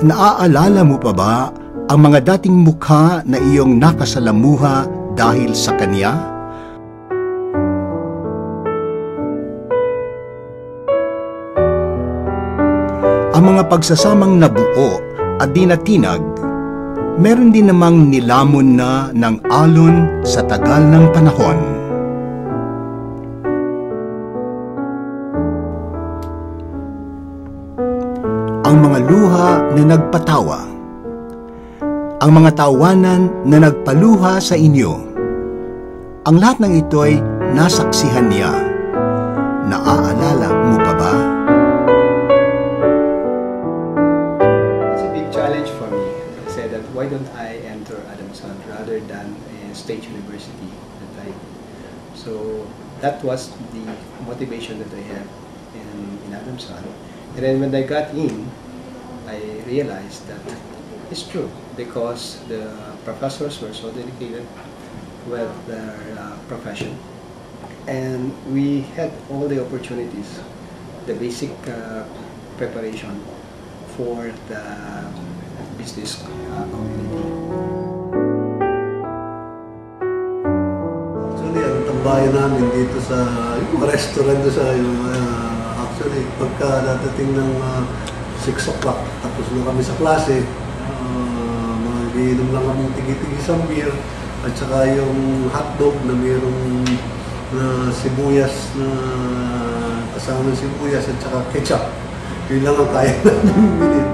Naaalala mo pa ba ang mga dating mukha na iyong nakasalamuha dahil sa kanya? Ang mga pagsasamang nabuo at dinatinag, meron din namang nilamon na ng alon sa tagal ng panahon. Ang mga luha na nagpatawa, ang mga tawanan na nagpaluha sa inyo, ang lahat ng ito'y nasaksihan niya. Naaalala mo pa ba? It's a big challenge for me. I said that why don't I enter Adamson rather than a state university at the time. So that was the motivation that I have in Adamson. And then when I got in, I realized that it's true because the professors were so dedicated with their profession, and we had all the opportunities, the basic preparation for the business community. Actually, ang tambayan namin dito sa yung restaurant sa actually pagka dadating ng 6 o'clock tapos na kami sa klase, magiinom lang kami tigi-tigi isang beer at saka yung hotdog na mayroong sibuyas na kasama ng sibuyas at saka ketchup. Yun lang ang kaya namin bilhin.